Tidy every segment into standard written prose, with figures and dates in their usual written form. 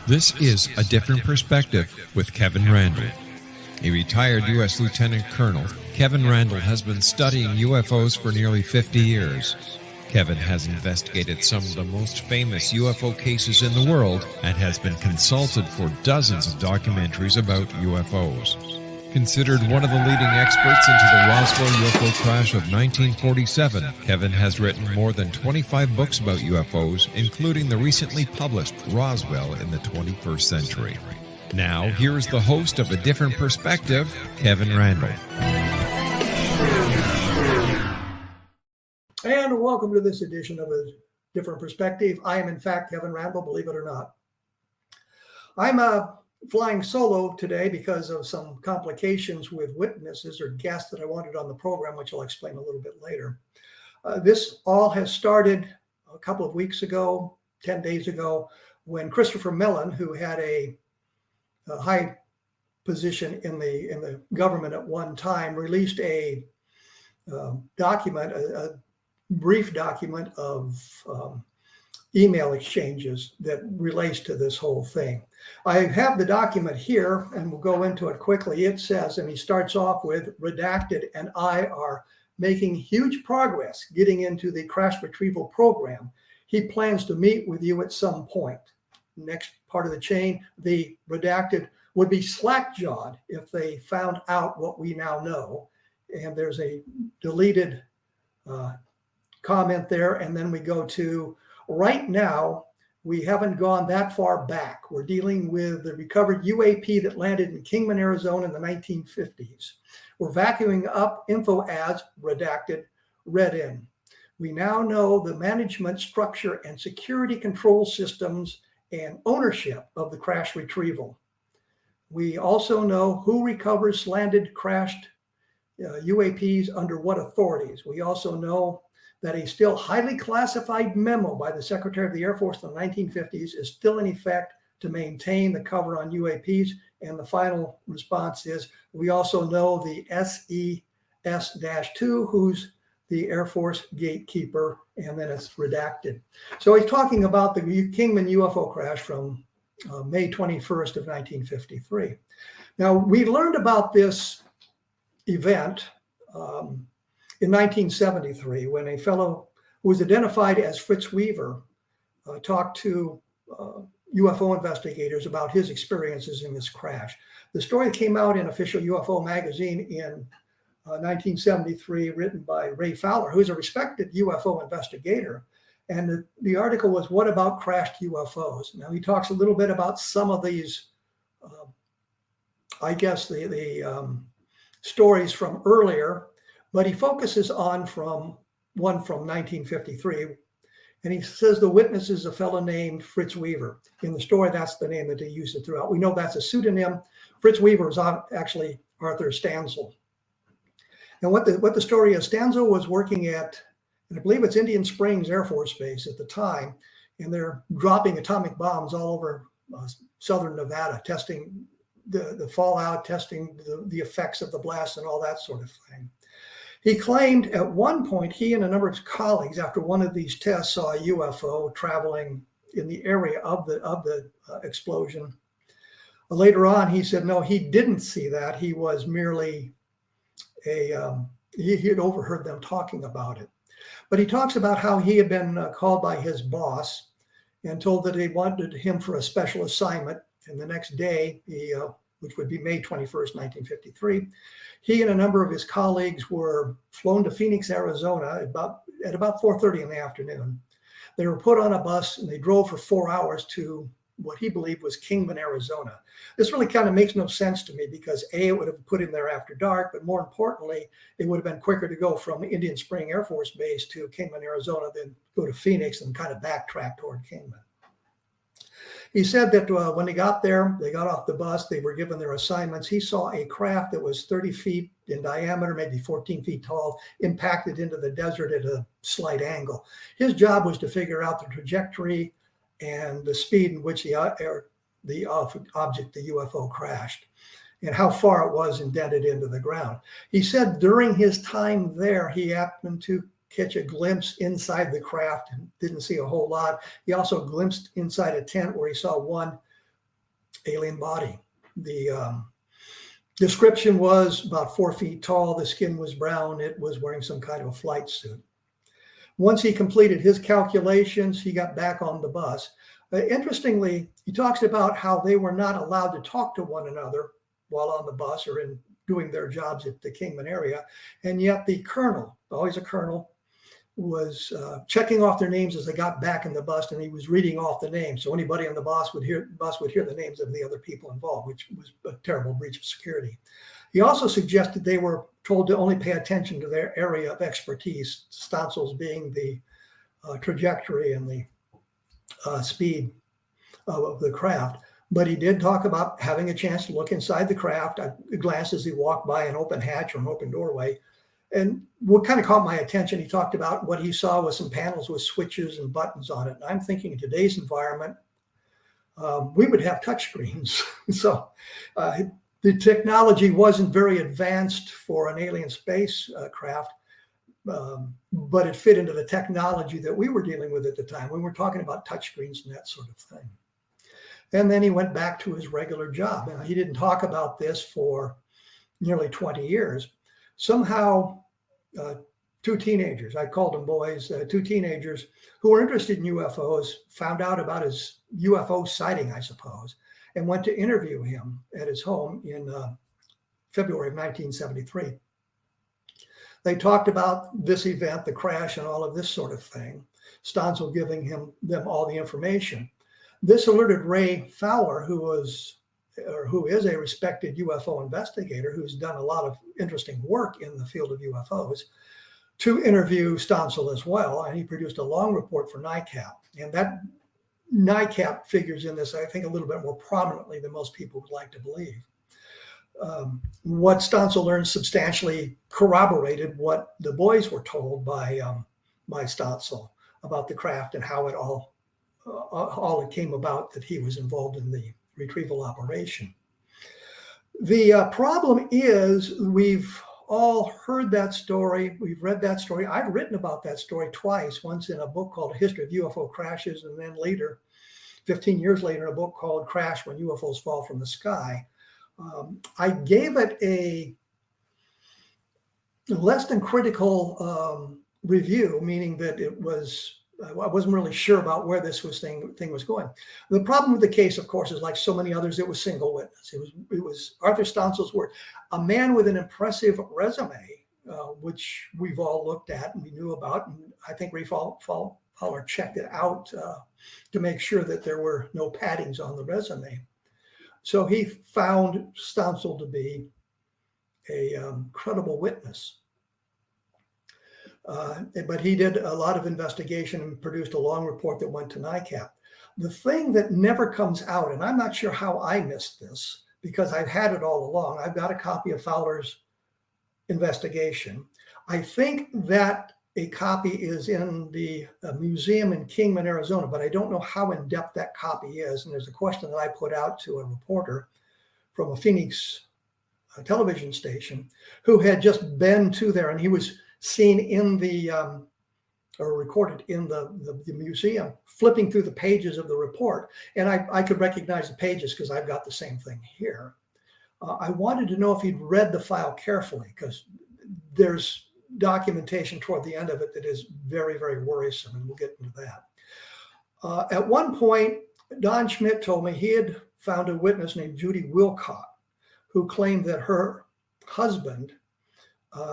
This is A Different Perspective with Kevin Randle. A retired U.S. Lieutenant Colonel, Kevin Randle has been studying UFOs for nearly 50 years. Kevin has investigated some of the most famous UFO cases in the world and has been consulted for dozens of documentaries about UFOs. Considered one of the leading experts into the Roswell UFO crash of 1947, Kevin has written more than 25 books about UFOs, including the recently published Roswell in the 21st Century. Now, here is the host of A Different Perspective, Kevin Randle. And welcome to this edition of A Different Perspective. I am, in fact, Kevin Randle, believe it or not. I'm flying solo today because of some complications with witnesses or guests that I wanted on the program, which I'll explain a little bit later. This all has started a couple of weeks ago, 10 days ago, when Christopher Mellon, who had a high position in the government at one time, released a document, a brief document of email exchanges that relates to this whole thing. I have the document here and we'll go into it quickly. It says, and he starts off with, redacted and I are making huge progress getting into the crash retrieval program. He plans to meet with you at some point. Next part of the chain, the redacted would be slack-jawed if they found out what we now know. And there's a deleted comment there. And then we go to, right now, we haven't gone that far back. We're dealing with the recovered UAP that landed in Kingman, Arizona in the 1950s. We're vacuuming up info ads, redacted, read in. We now know the management structure and security control systems and ownership of the crash retrieval. We also know who recovers landed, crashed UAPs under what authorities. We also know that a still highly classified memo by the Secretary of the Air Force in the 1950s is still in effect to maintain the cover on UAPs. And the final response is, we also know the SES-2, who's the Air Force gatekeeper, and then it's redacted. So he's talking about the Kingman UFO crash from May 21st of 1953. Now, we learned about this event in 1973, when a fellow who was identified as Fritz Weaver talked to UFO investigators about his experiences in this crash. The story came out in Official UFO magazine in 1973, written by Ray Fowler, who's a respected UFO investigator. And the article was, "What about crashed UFOs?" Now, he talks a little bit about some of these, I guess, the stories from earlier, but he focuses on one from 1953. And he says the witness is a fellow named Fritz Weaver. In the story, that's the name that they used it throughout. We know that's a pseudonym. Fritz Weaver was actually Arthur Stanzel. And what the story is, Stanzel was working at, and I believe it's Indian Springs Air Force Base at the time, and they're dropping atomic bombs all over southern Nevada, testing the fallout, testing the effects of the blast and all that sort of thing. He claimed at one point he and a number of his colleagues, after one of these tests, saw a UFO traveling in the area of the explosion. Later on, he said, no, he didn't see that. He was merely he had overheard them talking about it. But he talks about how he had been called by his boss and told that they wanted him for a special assignment. And the next day, which would be May 21st, 1953, he and a number of his colleagues were flown to Phoenix, Arizona at about 4:30 in the afternoon. They were put on a bus and they drove for 4 hours to what he believed was Kingman, Arizona. This really kind of makes no sense to me because A, it would have put him there after dark, but more importantly, it would have been quicker to go from Indian Spring Air Force Base to Kingman, Arizona than go to Phoenix and kind of backtrack toward Kingman. He said that when they got there, they got off the bus, they were given their assignments. He saw a craft that was 30 feet in diameter, maybe 14 feet tall, impacted into the desert at a slight angle. His job was to figure out the trajectory and the speed in which the object, the UFO, crashed, and how far it was indented into the ground. He said during his time there, he happened to catch a glimpse inside the craft and didn't see a whole lot. He also glimpsed inside a tent where he saw one alien body. The description was about 4 feet tall. The skin was brown. It was wearing some kind of a flight suit. Once he completed his calculations, he got back on the bus. Interestingly, he talks about how they were not allowed to talk to one another while on the bus or in doing their jobs at the Kingman area. And yet the colonel, always a colonel, was checking off their names as they got back in the bus, and he was reading off the names. So anybody on the bus would hear the names of the other people involved, which was a terrible breach of security. He also suggested they were told to only pay attention to their area of expertise, Stansel's being the trajectory and the speed of the craft. But he did talk about having a chance to look inside the craft. I glanced as he walked by an open hatch or an open doorway. And what kind of caught my attention, he talked about what he saw was some panels with switches and buttons on it. And I'm thinking in today's environment, we would have touch screens. So the technology wasn't very advanced for an alien spacecraft, but it fit into the technology that we were dealing with at the time. We were talking about touch screens and that sort of thing. And then he went back to his regular job. Now, he didn't talk about this for nearly 20 years. Somehow, two teenagers, I called them boys, two teenagers who were interested in UFOs, found out about his UFO sighting, I suppose, and went to interview him at his home in February of 1973. They talked about this event, the crash, and all of this sort of thing, Stansel giving them all the information. This alerted Ray Fowler, who is a respected UFO investigator who's done a lot of interesting work in the field of UFOs, to interview Stansel as well. And he produced a long report for NICAP. And that NICAP figures in this, I think, a little bit more prominently than most people would like to believe. What Stansel learned substantially corroborated what the boys were told by Stansel about the craft and how it all it came about that he was involved in the retrieval operation. The problem is we've all heard that story. We've read that story. I've written about that story twice, once in a book called History of UFO Crashes, and then later, 15 years later, a book called Crash When UFOs Fall from the Sky. I gave it a less than critical review, meaning that I wasn't really sure about where this thing was going. The problem with the case, of course, is like so many others, it was single witness. It was Arthur Stansel's word. A man with an impressive resume, which we've all looked at and we knew about. And I think Ray Fowler checked it out to make sure that there were no paddings on the resume. So he found Stansel to be a credible witness. But he did a lot of investigation and produced a long report that went to NICAP. The thing that never comes out, and I'm not sure how I missed this because I've had it all along. I've got a copy of Fowler's investigation. I think that a copy is in the museum in Kingman, Arizona, but I don't know how in depth that copy is. And there's a question that I put out to a reporter from a Phoenix television station who had just been to there, and he was seen in the or recorded in the museum, flipping through the pages of the report. And I could recognize the pages because I've got the same thing here. I wanted to know if he'd read the file carefully, because there's documentation toward the end of it that is very, very worrisome, and we'll get into that. At one point, Don Schmidt told me he had found a witness named Judy Wilcott, who claimed that her husband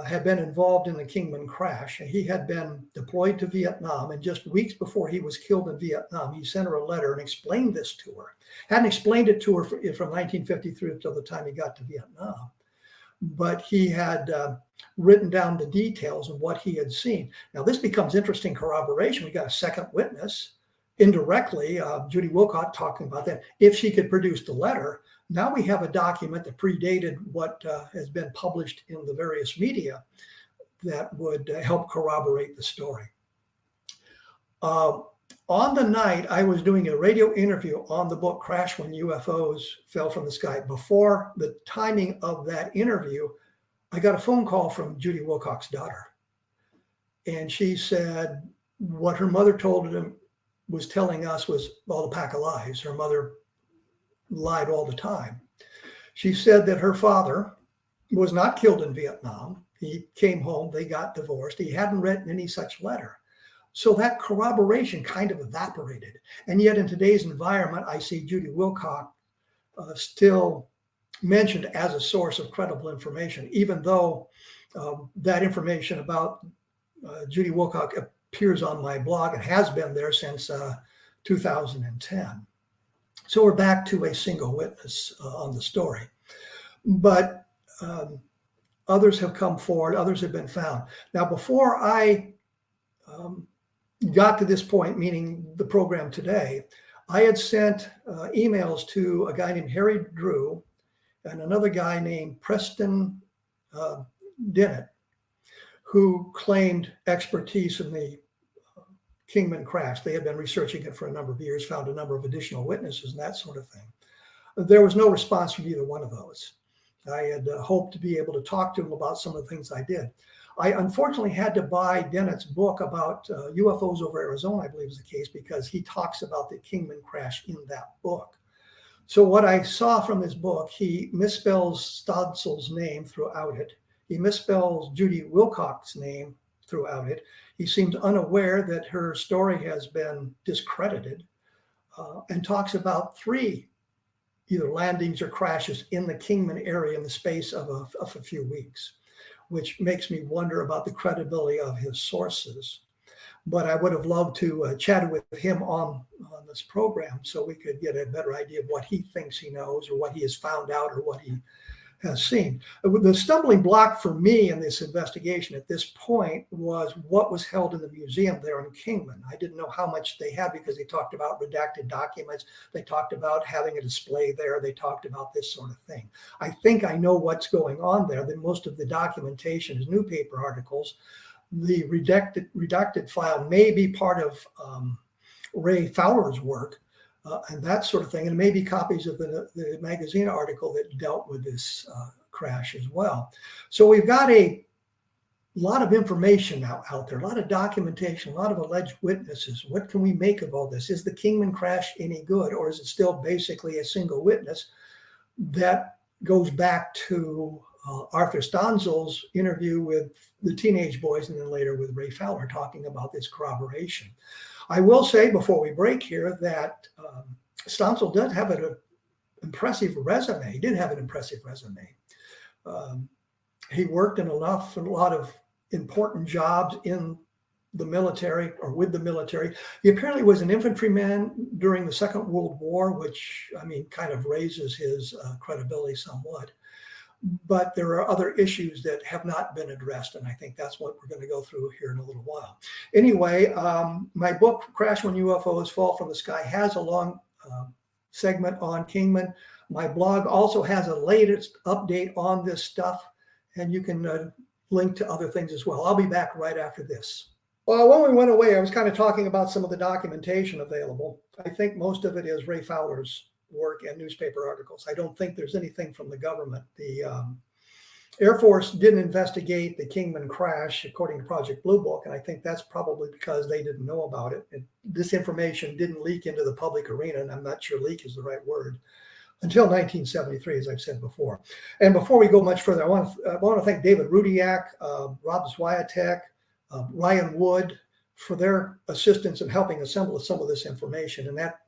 had been involved in the Kingman crash. And he had been deployed to Vietnam, and just weeks before he was killed in Vietnam, he sent her a letter and explained this to her. Hadn't explained it to her from 1953 until the time he got to Vietnam. But he had written down the details of what he had seen. Now, this becomes interesting corroboration. We got a second witness, indirectly, Judy Wilcott talking about that. If she could produce the letter, now we have a document that predated what has been published in the various media that would help corroborate the story. On the night, I was doing a radio interview on the book Crash When UFOs Fell from the Sky. Before the timing of that interview, I got a phone call from Judy Wilcock's daughter. And she said what her mother told him was telling us was all a pack of lies. Her mother lied all the time. She said that her father was not killed in Vietnam. He came home, they got divorced. He hadn't written any such letter. So that corroboration kind of evaporated. And yet in today's environment, I see Judy Wilcox still mentioned as a source of credible information, even though that information about Judy Wilcox appears on my blog and has been there since 2010. So we're back to a single witness on the story. But others have come forward, others have been found. Now, before I got to this point, meaning the program today, I had sent emails to a guy named Harry Drew and another guy named Preston Dennett, who claimed expertise in the Kingman crash. They had been researching it for a number of years, found a number of additional witnesses and that sort of thing. There was no response from either one of those. I had hoped to be able to talk to them about some of the things I did. I unfortunately had to buy Dennett's book about UFOs over Arizona, I believe is the case, because he talks about the Kingman crash in that book. So what I saw from this book, he misspells Stodzel's name throughout it. He misspells Judy Wilcox's name throughout it. He seems unaware that her story has been discredited and talks about 3 either landings or crashes in the Kingman area in the space of a few weeks, which makes me wonder about the credibility of his sources. But I would have loved to chat with him on this program so we could get a better idea of what he thinks he knows or what he has found out or what he has seen. The stumbling block for me in this investigation at this point was what was held in the museum there in Kingman. I didn't know how much they had because they talked about redacted documents. They talked about having a display there. They talked about this sort of thing. I think I know what's going on there. That most of the documentation is newspaper articles. The redacted file may be part of Ray Fowler's work and that sort of thing, and maybe copies of the magazine article that dealt with this crash as well. So we've got a lot of information now out there, a lot of documentation, a lot of alleged witnesses. What can we make of all this? Is the Kingman crash any good, or is it still basically a single witness that goes back to Arthur Stanzel's interview with the teenage boys and then later with Ray Fowler talking about this corroboration? I will say before we break here that Stanzel does have an impressive resume. He did have an impressive resume. He worked in a lot of important jobs in the military or with the military. He apparently was an infantryman during the Second World War, which, I mean, kind of raises his credibility somewhat. But there are other issues that have not been addressed, and I think that's what we're going to go through here in a little while. Anyway, my book, Crash When UFOs Fall from the Sky, has a long segment on Kingman. My blog also has a latest update on this stuff, and you can link to other things as well. I'll be back right after this. Well, when we went away, I was kind of talking about some of the documentation available. I think most of it is Ray Fowler's work and newspaper articles. I don't think there's anything from the government. The Air Force didn't investigate the Kingman crash, according to Project Blue Book, and I think that's probably because they didn't know about it. This information didn't leak into the public arena, and I'm not sure leak is the right word, until 1973, as I've said before. And before we go much further, I want to thank David Rudiak, Rob Zwiatek, Ryan Wood for their assistance in helping assemble some of this information, and that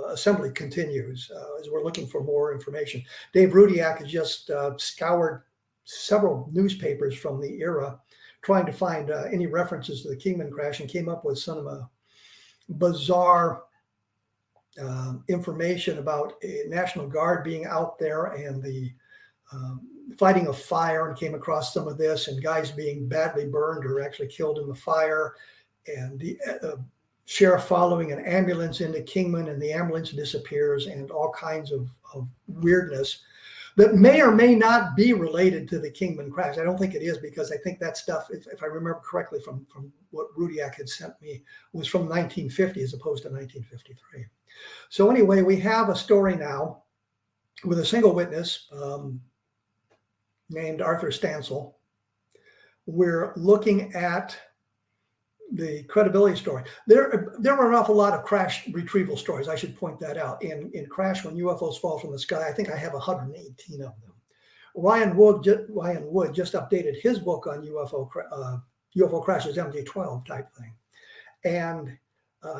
assembly continues as we're looking for more information. Dave Rudiak has just scoured several newspapers from the era trying to find any references to the Kingman crash and came up with some bizarre information about a National Guard being out there and the fighting a fire, and came across some of this and guys being badly burned or actually killed in the fire, and the sheriff following an ambulance into Kingman and the ambulance disappears, and all kinds of weirdness that may or may not be related to the Kingman crash. I don't think it is, because I think that stuff, if I remember correctly from what Rudiak had sent me, was from 1950 as opposed to 1953. So anyway, we have a story now with a single witness named Arthur Stanzel. We're looking at the credibility story. There were an awful lot of crash retrieval stories. I should point that out. In Crash When UFOs Fall from the Sky, I think I have 118 of them. Ryan Wood just updated his book on UFO crashes, MJ12 type thing. And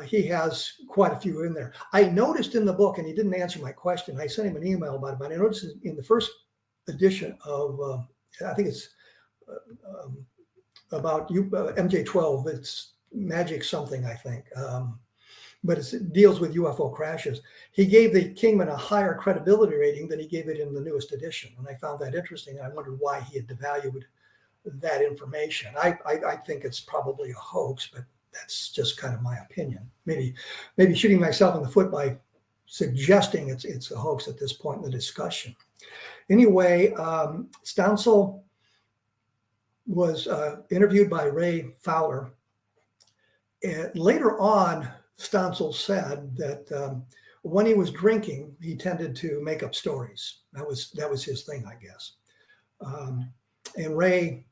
he has quite a few in there. I noticed in the book, and he didn't answer my question, I sent him an email about it, but I noticed in the first edition of, I think it's about MJ12, it's Magic something, I think, but it deals with UFO crashes. He gave the Kingman a higher credibility rating than he gave it in the newest edition, and I found that interesting. I wondered why he had devalued that information. I think it's probably a hoax, but that's just kind of my opinion. Maybe shooting myself in the foot by suggesting it's a hoax at this point in the discussion. Anyway, Stansel was interviewed by Ray Fowler. And later on, Stansel said that when he was drinking, he tended to make up stories. That was his thing, I guess. And Ray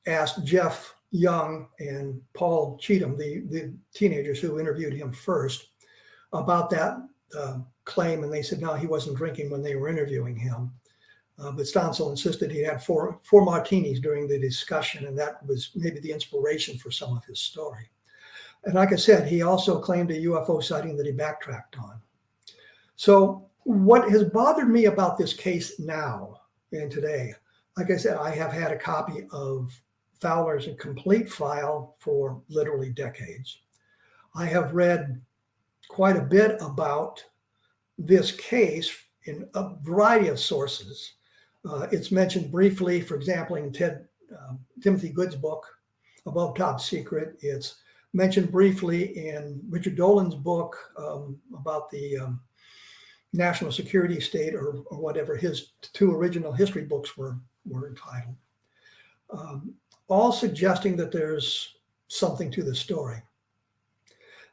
asked Jeff Young and Paul Cheatham, the teenagers who interviewed him first, about that claim, and they said no, he wasn't drinking when they were interviewing him. But Stansel insisted he had four martinis during the discussion, and that was maybe the inspiration for some of his story. And like I said, he also claimed a UFO sighting that he backtracked on. So what has bothered me about this case now and today, like I said, I have had a copy of Fowler's complete file for literally decades. I have read quite a bit about this case in a variety of sources. It's mentioned briefly, for example, in Timothy Good's book, Above Top Secret. It's mentioned briefly in Richard Dolan's book about the national security state, or whatever his two original history books were entitled. All suggesting that there's something to the story.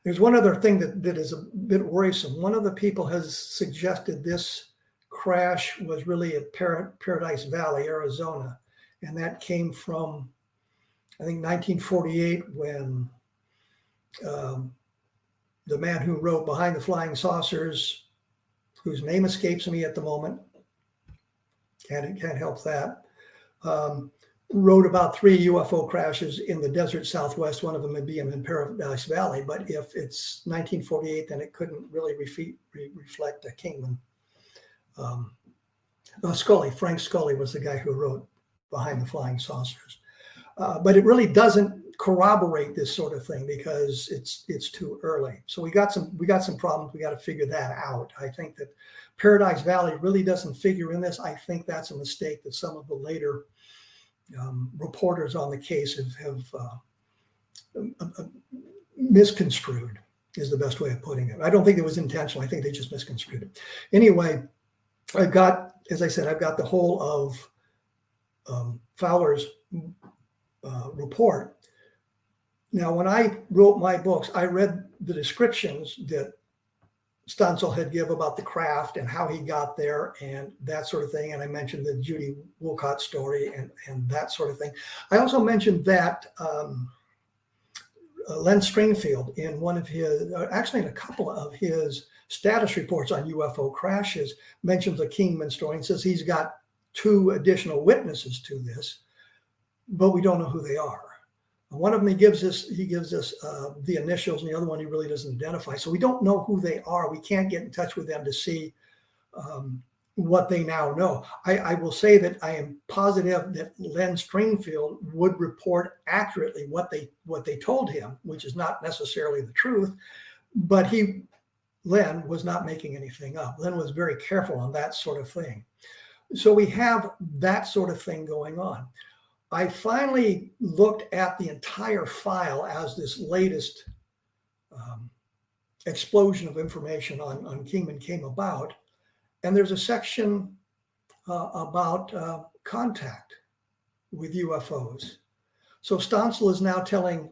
There's one other thing that is a bit worrisome. One of the people has suggested this crash was really at Paradise Valley, Arizona, and that came from, I think, 1948, when the man who wrote Behind the Flying Saucers, whose name escapes me at the moment, can't help that, wrote about 3 UFO crashes in the desert Southwest, one of them would be in Paradise Valley. But if it's 1948, then it couldn't really reflect a Kingman. Frank Scully was the guy who wrote Behind the Flying Saucers. But it really doesn't corroborate this sort of thing because it's too early. So we got some problems. We got to figure that out. I think that Paradise Valley really doesn't figure in this. I think that's a mistake that some of the later reporters on the case have misconstrued, is the best way of putting it. I don't think it was intentional. I think they just misconstrued it. Anyway, as I said, I've got the whole of Fowler's report. Now, when I wrote my books, I read the descriptions that Stansel had give about the craft and how he got there and that sort of thing. And I mentioned the Judy Wolcott story and that sort of thing. I also mentioned that Len Stringfield, in one of his, actually in a couple of his status reports on UFO crashes, mentions the Kingman story and says he's got 2 additional witnesses to this, but we don't know who they are. One of them he gives us the initials, and the other one he really doesn't identify. So we don't know who they are. We can't get in touch with them to see what they now know. I will say that I am positive that Len Stringfield would report accurately what they told him, which is not necessarily the truth, but Len was not making anything up. Len was very careful on that sort of thing. So we have that sort of thing going on. I finally looked at the entire file as this latest explosion of information on Kingman came about. And there's a section about contact with UFOs. So Stansel is now telling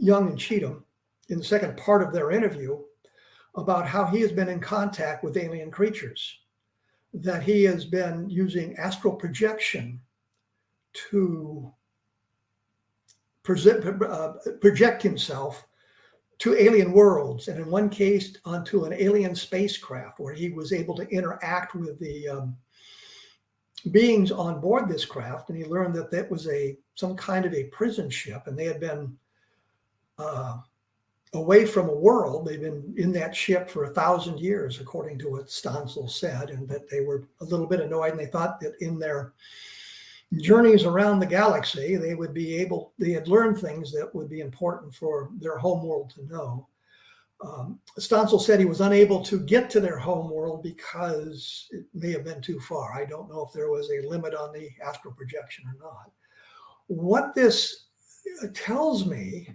Young and Cheatham in the second part of their interview about how he has been in contact with alien creatures, that he has been using astral projection to project himself to alien worlds, and in one case onto an alien spacecraft where he was able to interact with the beings on board this craft. And he learned that that was some kind of a prison ship, and they had been away from a world. They've been in that ship for 1,000 years, according to what Stancil said, and that they were a little bit annoyed, and they thought that in their journeys around the galaxy, they had learned things that would be important for their home world to know. Stancil said he was unable to get to their home world because it may have been too far. I don't know if there was a limit on the astral projection or not. What this tells me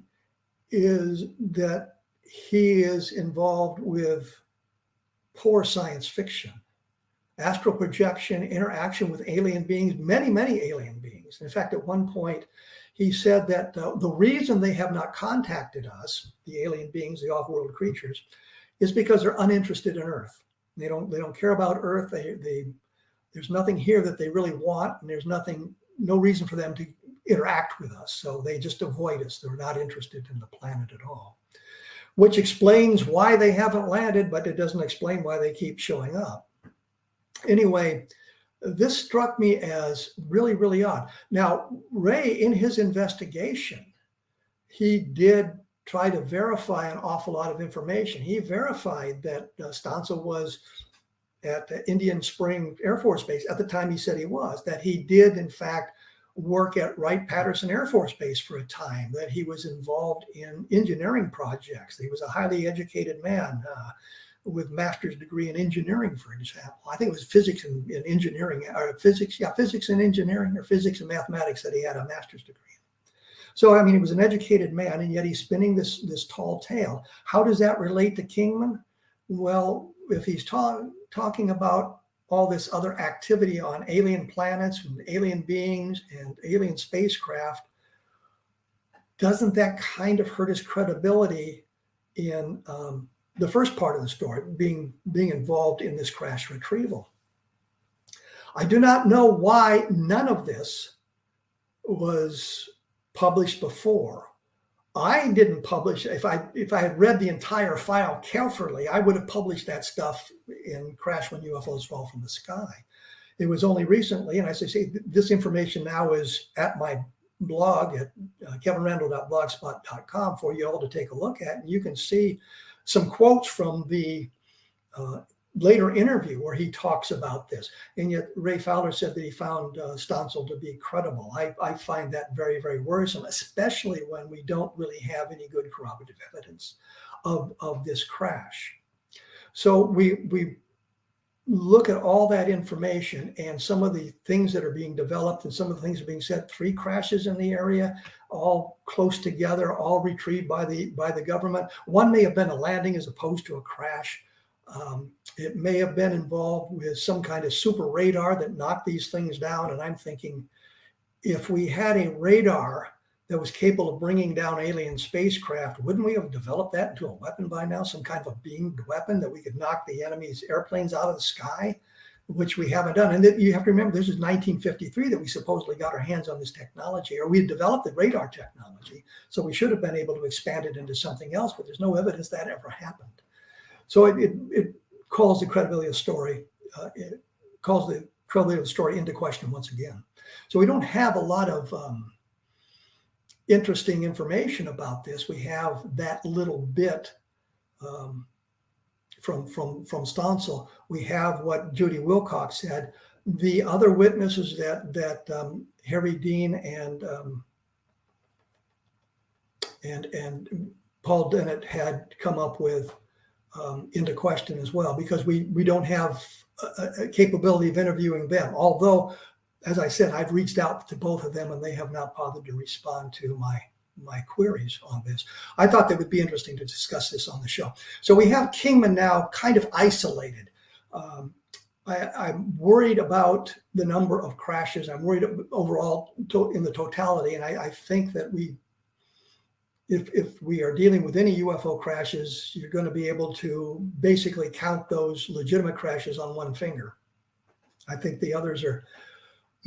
is that he is involved with poor science fiction. Astral projection, interaction with alien beings, many, many alien beings. In fact, at one point, he said that the reason they have not contacted us, the alien beings, the off-world creatures, is because they're uninterested in Earth. They don't care about Earth. There's nothing here that they really want, and there's no reason for them to interact with us. So they just avoid us. They're not interested in the planet at all, which explains why they haven't landed, but it doesn't explain why they keep showing up. Anyway, this struck me as really, really odd. Now, Ray, in his investigation, he did try to verify an awful lot of information. He verified that Stancil was at Indian Spring Air Force Base at the time he said he was, that he did, in fact, work at Wright-Patterson Air Force Base for a time, that he was involved in engineering projects. He was a highly educated man with master's degree in engineering, for example. I think it was physics and engineering, or physics and engineering, or physics and mathematics that he had a master's degree in. So, I mean, he was an educated man, and yet he's spinning this tall tale. How does that relate to Kingman? Well, if he's talking about all this other activity on alien planets and alien beings and alien spacecraft, doesn't that kind of hurt his credibility in the first part of the story, being involved in this crash retrieval? I do not know why none of this was published before. I didn't publish. If I had read the entire file carefully, I would have published that stuff in Crash When UFOs Fall from the Sky. It was only recently, and I say this information now is at my blog at kevinrandle.blogspot.com for you all to take a look at, and you can see some quotes from the later interview where he talks about this. And yet Ray Fowler said that he found Stancil to be credible. I find that very, very worrisome, especially when we don't really have any good corroborative evidence of this crash. So we look at all that information and some of the things that are being developed and some of the things that are being said. 3 crashes in the area, all close together, all retrieved by the government. One may have been a landing as opposed to a crash. It may have been involved with some kind of super radar that knocked these things down. And I'm thinking, if we had a radar that was capable of bringing down alien spacecraft, wouldn't we have developed that into a weapon by now? Some kind of a beamed weapon that we could knock the enemy's airplanes out of the sky, which we haven't done. And you have to remember, this is 1953 that we supposedly got our hands on this technology, or we had developed the radar technology. So we should have been able to expand it into something else, but there's no evidence that ever happened. So it calls the credibility of the story. It calls the credibility of the story into question once again. So we don't have a lot of interesting information about this. We have that little bit from Stancil. We have what Judy Wilcox said. The other witnesses that Harry Dean and Paul Dennett had come up with into question as well, because we don't have a capability of interviewing them. Although, as I said, I've reached out to both of them and they have not bothered to respond to my queries on this. I thought that would be interesting to discuss this on the show. So we have Kingman now kind of isolated. I'm worried about the number of crashes. I'm worried overall in the totality. And I think that if we are dealing with any UFO crashes, you're going to be able to basically count those legitimate crashes on one finger. I think the others are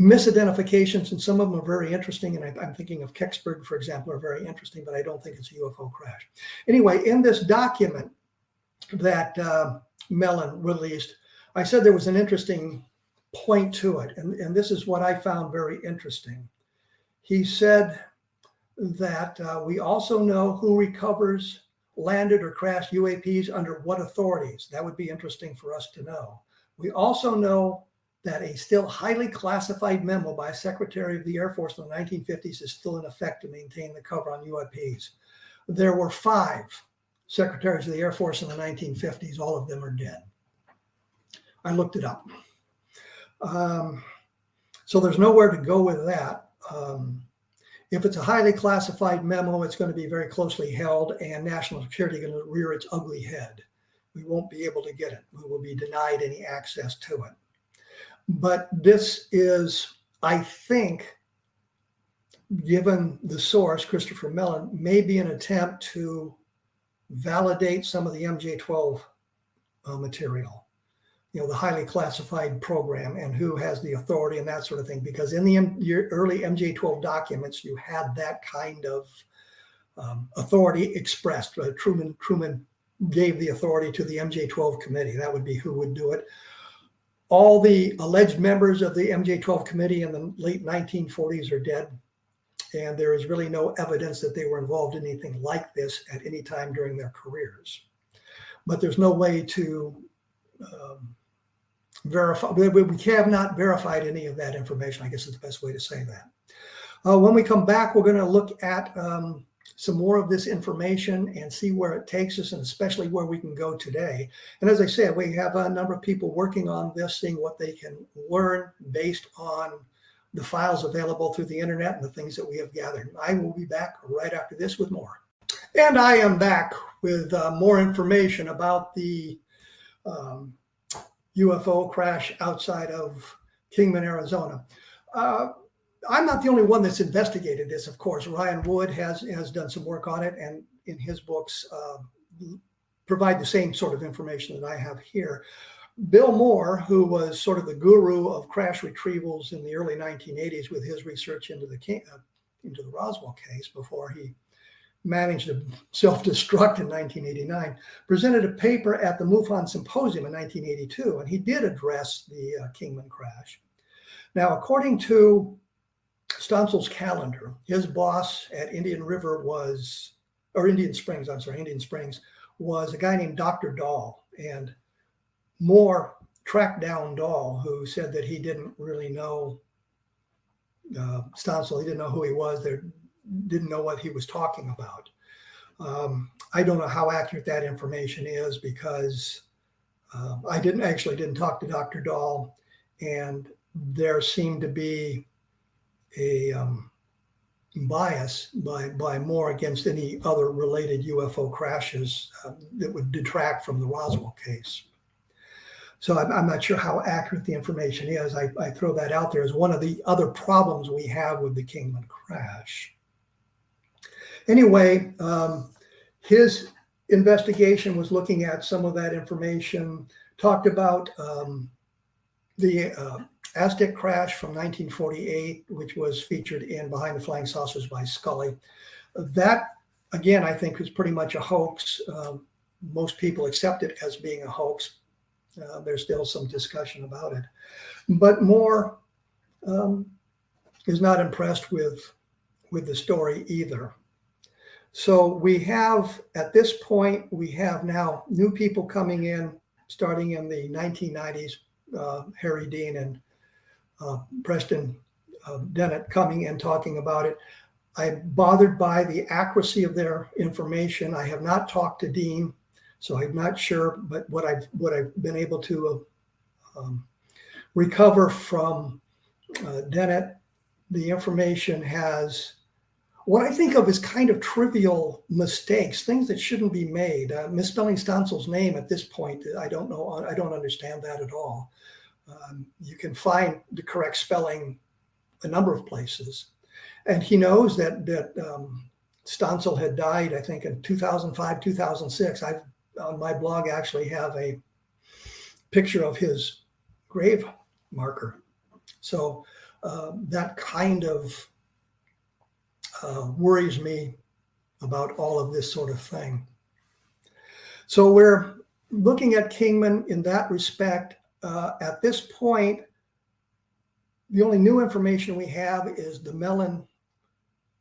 misidentifications, and some of them are very interesting. And I'm thinking of Kecksburg, for example, are very interesting, but I don't think it's a UFO crash. Anyway, in this document that Mellon released, I said there was an interesting point to it. And this is what I found very interesting. He said that we also know who recovers landed or crashed UAPs under what authorities. That would be interesting for us to know. We also know that a still highly classified memo by Secretary of the Air Force in the 1950s is still in effect to maintain the cover on UAPs. There were 5 secretaries of the Air Force in the 1950s. All of them are dead. I looked it up. So there's nowhere to go with that. If it's a highly classified memo, it's going to be very closely held, and national security is going to rear its ugly head. We won't be able to get it. We will be denied any access to it. But this is, I think, given the source, Christopher Mellon, may be an attempt to validate some of the MJ-12 material. The highly classified program and who has the authority and that sort of thing. Because in the early MJ-12 documents, you had that kind of authority expressed. Truman gave the authority to the MJ-12 committee. That would be who would do it. All the alleged members of the MJ-12 committee in the late 1940s are dead. And there is really no evidence that they were involved in anything like this at any time during their careers. But there's no way to verify. We have not verified any of that information, I guess is the best way to say that. When we come back, we're going to look at some more of this information and see where it takes us, and especially where we can go today. And as I said, we have a number of people working on this, seeing what they can learn based on the files available through the internet and the things that we have gathered. I will be back right after this with more. And I am back with more information about the UFO crash outside of Kingman, Arizona. I'm not the only one that's investigated this, of course. Ryan Wood has done some work on it, and in his books provide the same sort of information that I have here. Bill Moore, who was sort of the guru of crash retrievals in the early 1980s with his research into the Roswell case before he managed to self-destruct in 1989, presented a paper at the MUFON Symposium in 1982, and he did address the Kingman crash. Now, according to Stansel's calendar, his boss at Indian Springs was a guy named Dr. Dahl, and Moore tracked down Dahl, who said that he didn't really know Stansel. He didn't know who he was. Didn't know what he was talking about. I don't know how accurate that information is, because I didn't talk to Dr. Dahl, and there seemed to be a bias by Moore against any other related UFO crashes that would detract from the Roswell case. So I'm not sure how accurate the information is. I throw that out there as one of the other problems we have with the Kingman crash. Anyway, his investigation was looking at some of that information, talked about the Aztec crash from 1948, which was featured in Behind the Flying Saucers by Scully. That, again, I think is pretty much a hoax. Most people accept it as being a hoax. There's still some discussion about it. But Moore is not impressed with the story either. So we have, at this point, we have now new people coming in, starting in the 1990s, Harry Dean and Preston Dennett coming and talking about it. I'm bothered by the accuracy of their information. I have not talked to Dean, so I'm not sure, but what I've been able to recover from Dennett, the information has what I think of as kind of trivial mistakes, things that shouldn't be made. Misspelling Stansel's name at this point, I don't know. I don't understand that at all. You can find the correct spelling a number of places. And he knows that Stansel had died, I think, in 2005, 2006. I, on my blog, actually have a picture of his grave marker. So that kind of worries me about all of this sort of thing. So we're looking at Kingman in that respect. At this point, the only new information we have is the Mellon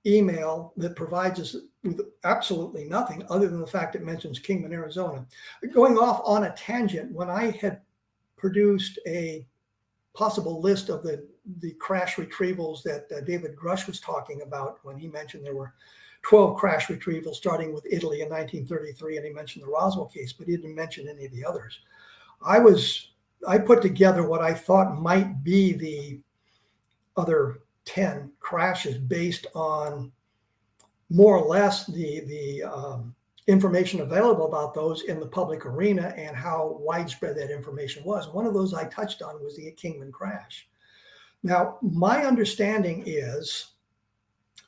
email that provides us with absolutely nothing other than the fact it mentions Kingman, Arizona. Going off on a tangent, when I had produced a possible list of the crash retrievals that David Grush was talking about when he mentioned there were 12 crash retrievals starting with Italy in 1933, and he mentioned the Roswell case, but he didn't mention any of the others. I put together what I thought might be the other 10 crashes based on more or less the information available about those in the public arena and how widespread that information was. One of those I touched on was the Kingman crash. Now, my understanding is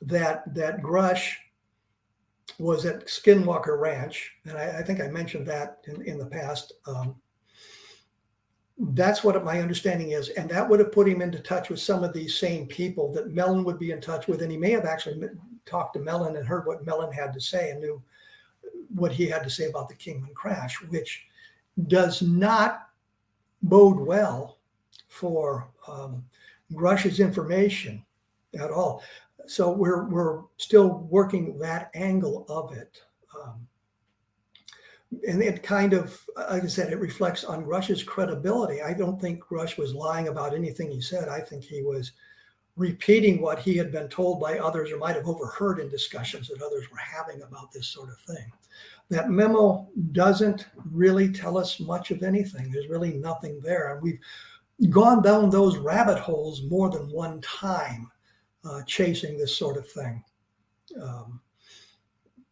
that Grush was at Skinwalker Ranch, and I think I mentioned that in the past. That's what my understanding is, and that would have put him into touch with some of these same people that Mellon would be in touch with, and he may have actually talked to Mellon and heard what Mellon had to say and knew what he had to say about the Kingman crash, which does not bode well for Grush's information at all. So we're still working that angle of it. And it kind of, like I said, it reflects on Grush's credibility. I don't think Grush was lying about anything he said. I think he was repeating what he had been told by others or might have overheard in discussions that others were having about this sort of thing. That memo doesn't really tell us much of anything. There's really nothing there. And we've gone down those rabbit holes more than one time chasing this sort of thing.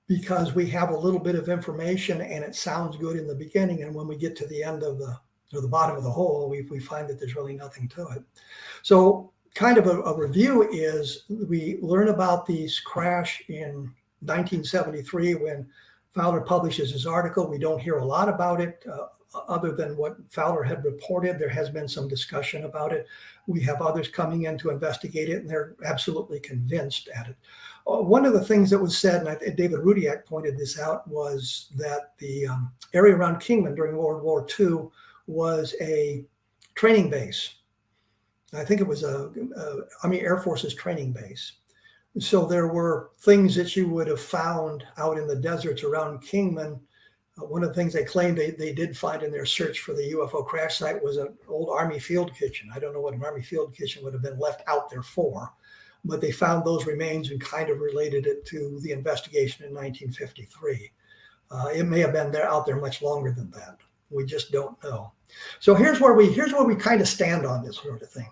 Because we have a little bit of information and it sounds good in the beginning, and when we get to the end of the bottom of the hole, we find that there's really nothing to it. So kind of a review is we learn about these crash in 1973 when Fowler publishes his article. We don't hear a lot about it other than what Fowler had reported. There has been some discussion about it. We have others coming in to investigate it, and they're absolutely convinced at it. One of the things that was said, and David Rudiak pointed this out, was that the area around Kingman during World War II was a training base. I think it was a Army Air Force's training base. So there were things that you would have found out in the deserts around Kingman. One of the things they claimed they did find in their search for the UFO crash site was an old Army field kitchen. I don't know what an Army field kitchen would have been left out there for, but they found those remains and kind of related it to the investigation in 1953. It may have been out there much longer than that. We just don't know. So here's where we kind of stand on this sort of thing.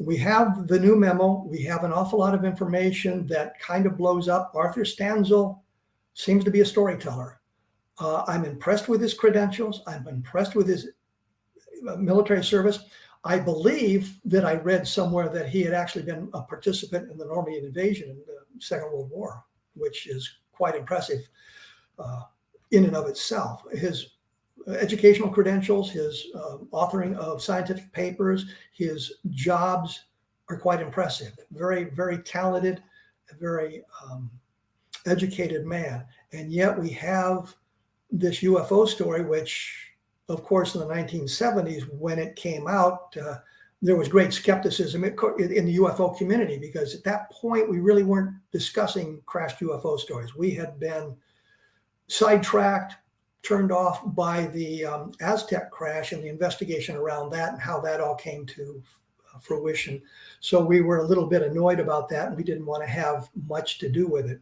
We have the new memo. We have an awful lot of information that kind of blows up. Arthur Stanzel seems to be a storyteller. I'm impressed with his credentials. I'm impressed with his military service. I believe that I read somewhere that he had actually been a participant in the Normandy invasion in the Second World War, which is quite impressive in and of itself. His educational credentials, his authoring of scientific papers, his jobs are quite impressive. Very, very talented, very educated man. And yet we have this UFO story, which, of course, in the 1970s, when it came out, there was great skepticism in the UFO community, because at that point, we really weren't discussing crashed UFO stories. We had been sidetracked, turned off by the Aztec crash and the investigation around that and how that all came to fruition. So we were a little bit annoyed about that, and we didn't want to have much to do with it.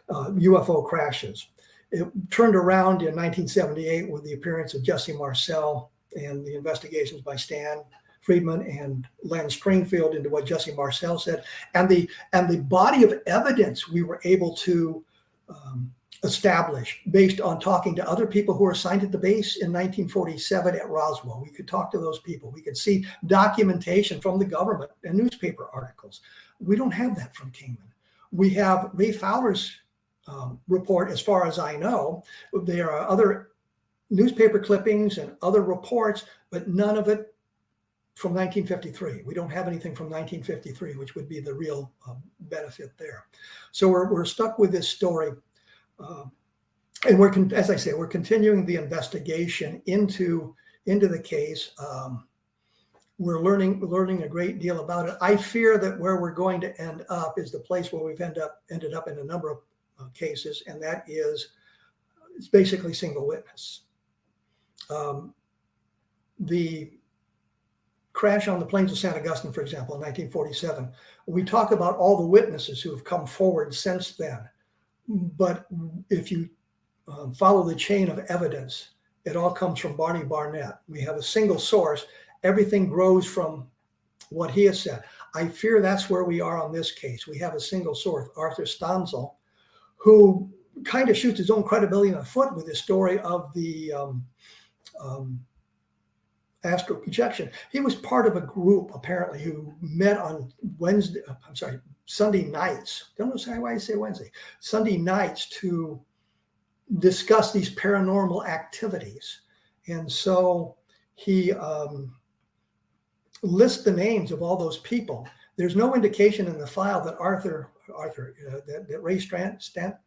UFO crashes. It turned around in 1978 with the appearance of Jesse Marcel and the investigations by Stan Friedman and Len Springfield into what Jesse Marcel said, and the body of evidence we were able to establish based on talking to other people who were assigned at the base in 1947 at Roswell. We could talk to those people. We could see documentation from the government and newspaper articles. We don't have that from Kingman. We have Ray Fowler's report, as far as I know. There are other newspaper clippings and other reports, but none of it from 1953. We don't have anything from 1953, which would be the real benefit there. So we're stuck with this story. And as I say, we're continuing the investigation into the case. We're learning a great deal about it. I fear that where we're going to end up is the place where we've ended up in a number of cases, and that is it's basically single witness. The crash on the plains of San Augustine, for example, in 1947, we talk about all the witnesses who have come forward since then. But if you follow the chain of evidence, it all comes from Barney Barnett. We have a single source. Everything grows from what he has said. I fear that's where we are on this case. We have a single source, Arthur Stanzel, who kind of shoots his own credibility in the foot with his story of the astral projection. He was part of a group, apparently, who met on Sunday nights. Don't know why I say Wednesday. Sunday nights to discuss these paranormal activities. And so he lists the names of all those people. There's no indication in the file that that Ray Stan.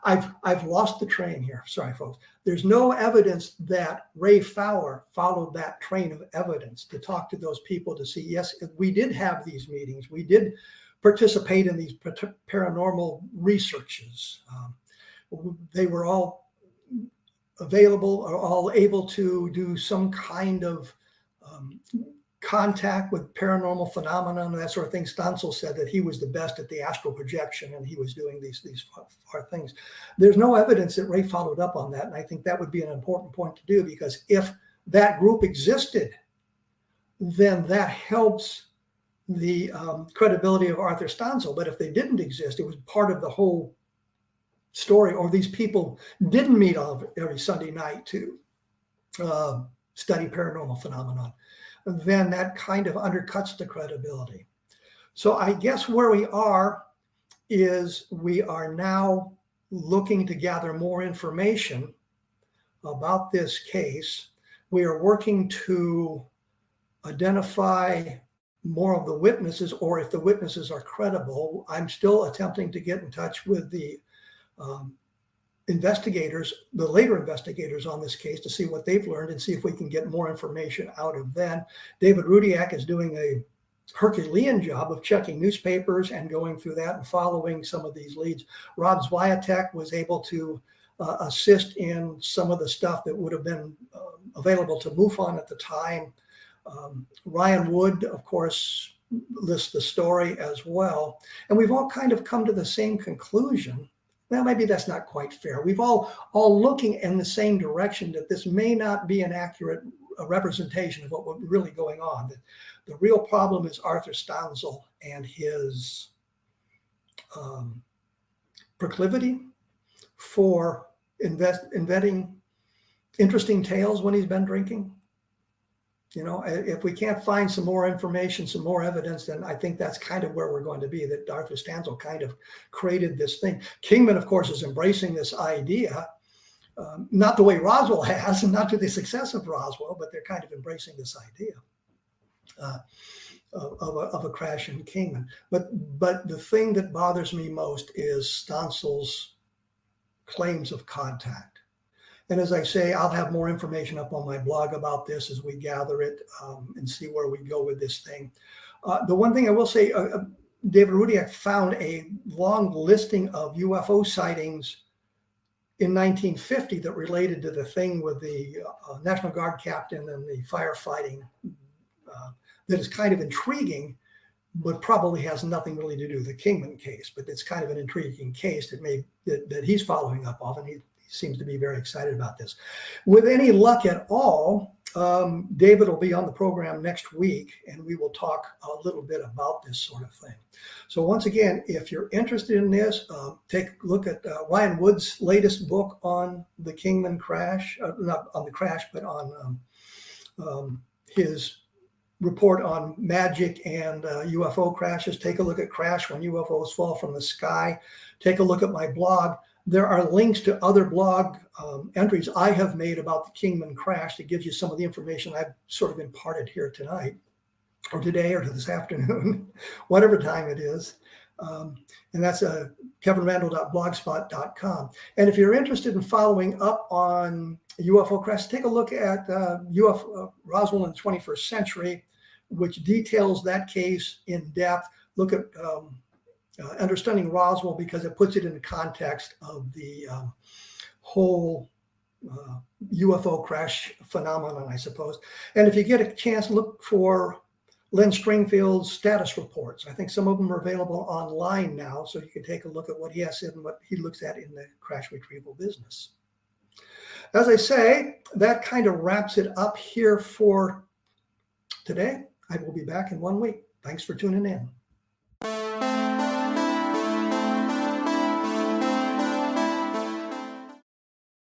I've lost the train here. Sorry, folks. There's no evidence that Ray Fowler followed that train of evidence to talk to those people to see, yes, we did have these meetings. We did participate in these paranormal researches. They were all available or all able to do some kind of contact with paranormal phenomena and that sort of thing. Stanzel said that he was the best at the astral projection and he was doing these far things. There's no evidence that Ray followed up on that, and I think that would be an important point to do, because if that group existed, then that helps the credibility of Arthur Stanzel. But if they didn't exist, it was part of the whole story, or these people didn't meet every Sunday night to study paranormal phenomenon, then that kind of undercuts the credibility. So I guess where we are is we are now looking to gather more information about this case. We are working to identify more of the witnesses, or if the witnesses are credible. I'm still attempting to get in touch with the investigators, the later investigators on this case, to see what they've learned and see if we can get more information out of them. David Rudiak is doing a Herculean job of checking newspapers and going through that and following some of these leads. Rob Zwiatek was able to assist in some of the stuff that would have been available to MUFON at the time. Ryan Wood, of course, lists the story as well. And we've all kind of come to the same conclusion. Well, maybe that's not quite fair. We've all looking in the same direction, that this may not be an accurate representation of what was really going on. That the real problem is Arthur Stanzel and his proclivity for inventing interesting tales when he's been drinking. You know, if we can't find some more information, some more evidence, then I think that's kind of where we're going to be, that Arthur Stanzel kind of created this thing. Kingman, of course, is embracing this idea, not the way Roswell has, and not to the success of Roswell, but they're kind of embracing this idea of a crash in Kingman. But the thing that bothers me most is Stanzel's claims of contact. And as I say, I'll have more information up on my blog about this as we gather it and see where we go with this thing. The one thing I will say, David Rudiak found a long listing of UFO sightings in 1950 that related to the thing with the National Guard captain and the firefighting that is kind of intriguing, but probably has nothing really to do with the Kingman case. But it's kind of an intriguing case that he's following up on, and he seems to be very excited about this. With any luck at all, David will be on the program next week, and we will talk a little bit about this sort of thing. So once again, if you're interested in this, take a look at Ryan Wood's latest book on the Kingman crash, not on the crash, but on his report on magic and UFO crashes. Take a look at Crash When UFOs Fall from the Sky. Take a look at my blog. There are links to other blog entries I have made about the Kingman crash that gives you some of the information I've sort of imparted here tonight, or today, or this afternoon, whatever time it is. And that's kevinrandle.blogspot.com. And if you're interested in following up on UFO crash, take a look at UFO Roswell in the 21st century, which details that case in depth. Look at Understanding Roswell, because it puts it in the context of the whole UFO crash phenomenon, I suppose. And if you get a chance, look for Lynn Stringfield's status reports. I think some of them are available online now, so you can take a look at what he has said and what he looks at in the crash retrieval business. As I say, that kind of wraps it up here for today. I will be back in 1 week. Thanks for tuning in.